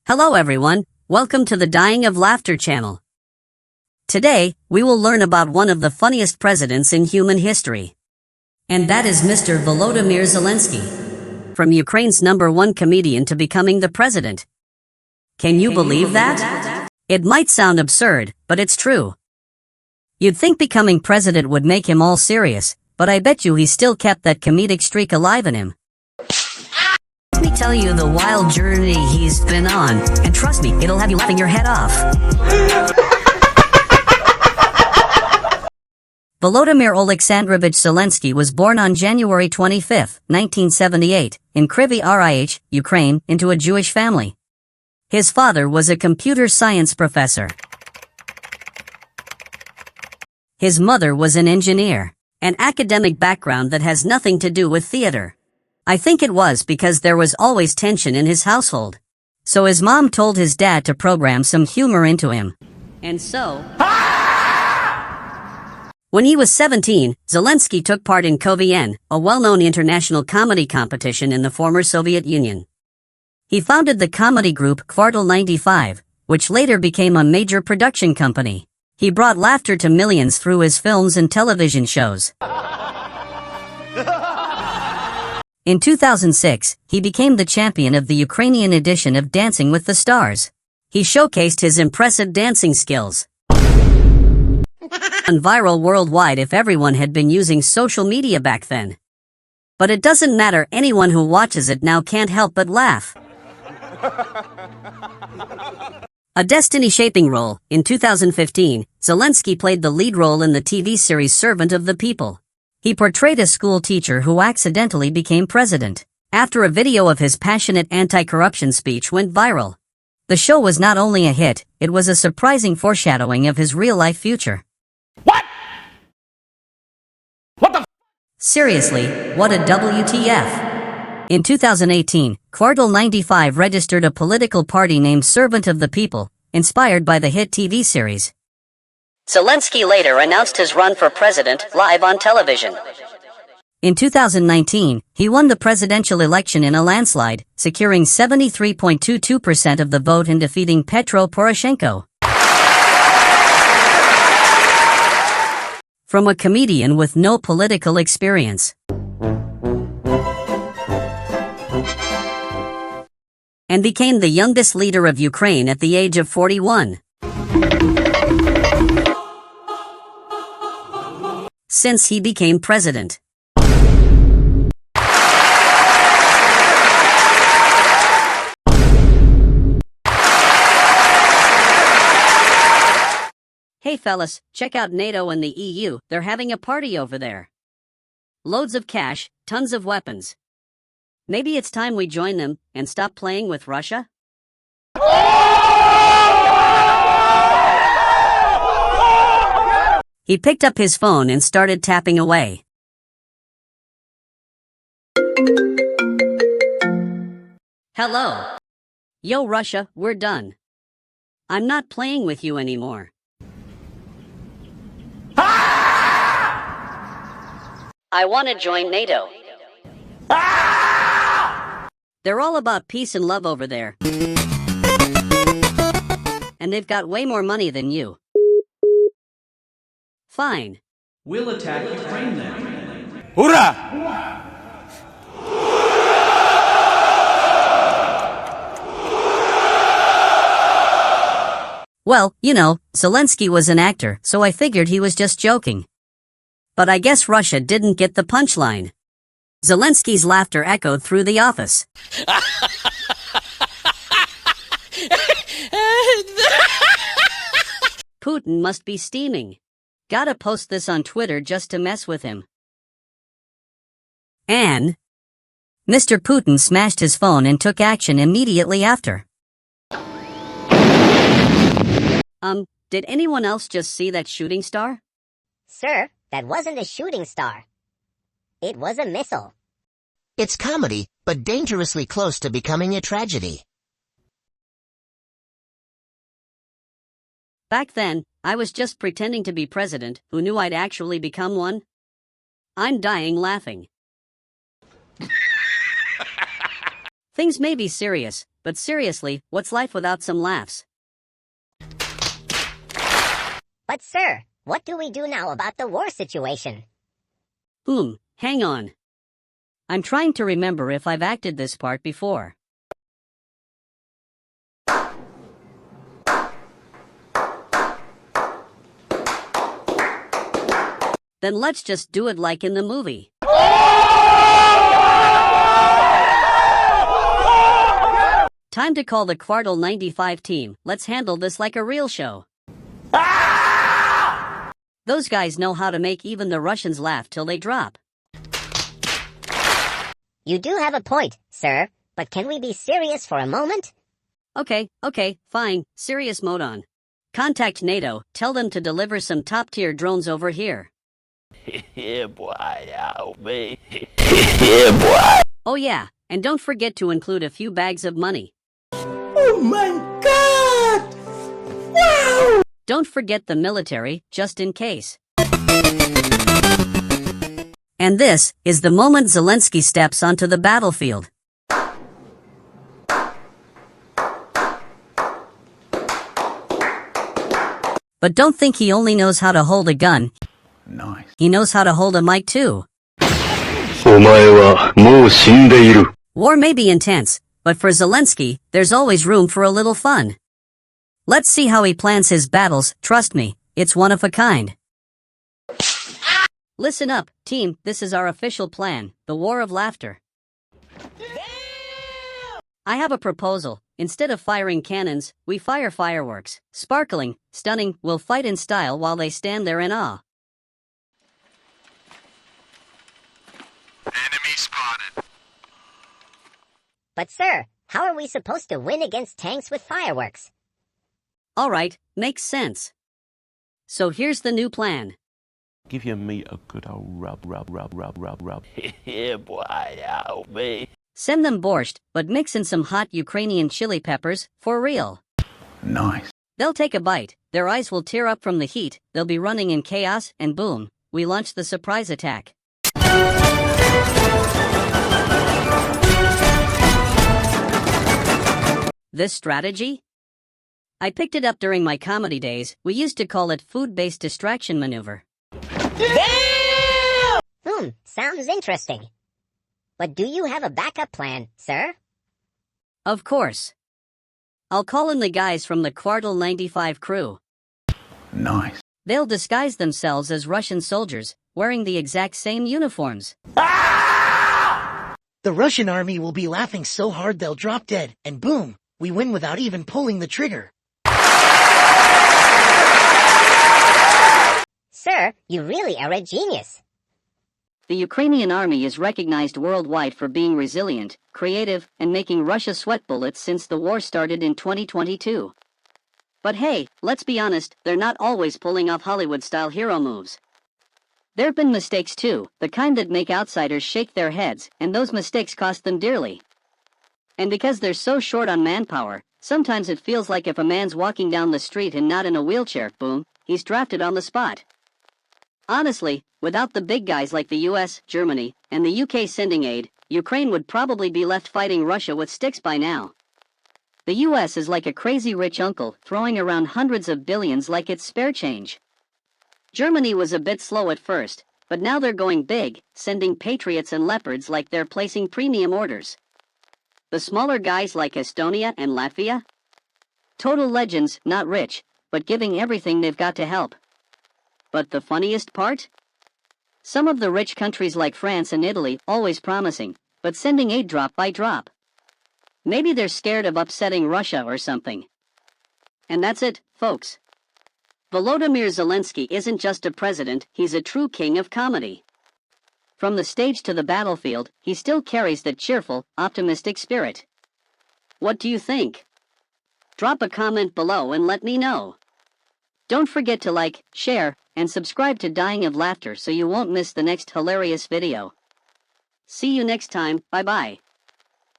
Hello everyone, welcome to the Dying of Laughter channel. Today, we will learn about one of the funniest presidents in human history. And that is Mr. Volodymyr Zelensky. From Ukraine's #1 comedian to becoming the president. Can you believe that? It might sound absurd, but it's true. You'd think becoming president would make him all serious, but I bet you he still kept that comedic streak alive in him. Let me tell you the wild journey he's been on, and trust me, it'll have you laughing your head off. Volodymyr Alexandrovich Zelensky was born on January 25, 1978, in Kryvyi Rih, Ukraine, into a Jewish family. His father was a computer science professor. His mother was an engineer, an academic background that has nothing to do with theater. I think it was because there was always tension in his household. So his mom told his dad to program some humor into him. And so... When he was 17, Zelensky took part in KVN, a well-known international comedy competition in the former Soviet Union. He founded the comedy group Kvartal 95, which later became a major production company. He brought laughter to millions through his films and television shows. In 2006, he became the champion of the Ukrainian edition of Dancing with the Stars. He showcased his impressive dancing skills. And viral worldwide if everyone had been using social media back then. But it doesn't matter, anyone who watches it now can't help but laugh. A destiny-shaping role. In 2015, Zelensky played the lead role in the TV series Servant of the People. He portrayed a school teacher who accidentally became president, after a video of his passionate anti-corruption speech went viral. The show was not only a hit, it was a surprising foreshadowing of his real-life future. What? What the f? Seriously, what a WTF. In 2018, Kvartal 95 registered a political party named Servant of the People, inspired by the hit TV series. Zelensky later announced his run for president live on television. In 2019, he won the presidential election in a landslide, securing 73.22% of the vote and defeating Petro Poroshenko. From a comedian with no political experience. And became the youngest leader of Ukraine at the age of 41. Since he became president. Hey fellas, check out NATO and the EU, they're having a party over there. Loads of cash, tons of weapons. Maybe it's time we join them and stop playing with Russia? He picked up his phone and started tapping away. Hello. Yo Russia, we're done. I'm not playing with you anymore. I want to join NATO. They're all about peace and love over there. And they've got way more money than you. Fine. We'll attack Ukraine then. Hoorah! Well, you know, Zelensky was an actor, so I figured he was just joking. But I guess Russia didn't get the punchline. Zelensky's laughter echoed through the office. Putin must be steaming. Gotta post this on Twitter just to mess with him. And Mr. Putin smashed his phone and took action immediately after. Did anyone else just see that shooting star? Sir, that wasn't a shooting star. It was a missile. It's comedy, but dangerously close to becoming a tragedy. Back then, I was just pretending to be president. Who knew I'd actually become one? I'm dying laughing. Things may be serious, but seriously, what's life without some laughs? But sir, what do we do now about the war situation? Hang on. I'm trying to remember if I've acted this part before. Then let's just do it like in the movie. Time to call the Quartal 95 team. Let's handle this like a real show. Those guys know how to make even the Russians laugh till they drop. You do have a point, sir, but can we be serious for a moment? Okay, fine, serious mode on. Contact NATO, tell them to deliver some top-tier drones over here. Yeah, boy, out, man. Yeah, boy. Oh yeah, and don't forget to include a few bags of money. Oh my God! Wow! Don't forget the military, just in case. And this is the moment Zelensky steps onto the battlefield. But don't think he only knows how to hold a gun. Nice. He knows how to hold a mic too. お前はもう死んでいる。 War may be intense, but for Zelensky, there's always room for a little fun. Let's see how he plans his battles. Trust me, it's one of a kind. Listen up, team, this is our official plan, the War of Laughter. I have a proposal. Instead of firing cannons, we fire fireworks. Sparkling, stunning, we'll fight in style while they stand there in awe. Enemy spotted. But sir, how are we supposed to win against tanks with fireworks? Alright, makes sense. So here's the new plan. Give your meat a good old rub. Yeah, boy, out, man. Send them borscht, but mix in some hot Ukrainian chili peppers, for real. Nice. They'll take a bite, their eyes will tear up from the heat, they'll be running in chaos, and boom, we launch the surprise attack. This strategy? I picked it up during my comedy days. We used to call it food-based distraction maneuver. Sounds interesting. But do you have a backup plan, sir? Of course. I'll call in the guys from the Quartal 95 crew. Nice. They'll disguise themselves as Russian soldiers, wearing the exact same uniforms. The Russian army will be laughing so hard they'll drop dead, and boom, we win without even pulling the trigger. Sir, you really are a genius. The Ukrainian army is recognized worldwide for being resilient, creative, and making Russia sweat bullets since the war started in 2022. But hey, let's be honest, they're not always pulling off Hollywood-style hero moves. There've been mistakes too, the kind that make outsiders shake their heads, and those mistakes cost them dearly. And because they're so short on manpower, sometimes it feels like if a man's walking down the street and not in a wheelchair, boom, he's drafted on the spot. Honestly, without the big guys like the US, Germany, and the UK sending aid, Ukraine would probably be left fighting Russia with sticks by now. The US is like a crazy rich uncle, throwing around hundreds of billions like it's spare change. Germany was a bit slow at first, but now they're going big, sending Patriots and Leopards like they're placing premium orders. The smaller guys like Estonia and Latvia? Total legends, not rich, but giving everything they've got to help. But the funniest part? Some of the rich countries like France and Italy always promising, but sending aid drop by drop. Maybe they're scared of upsetting Russia or something. And that's it, folks. Volodymyr Zelensky isn't just a president, he's a true king of comedy. From the stage to the battlefield, he still carries that cheerful, optimistic spirit. What do you think? Drop a comment below and let me know. Don't forget to like, share, and subscribe to Dying of Laughter so you won't miss the next hilarious video. See you next time, bye-bye.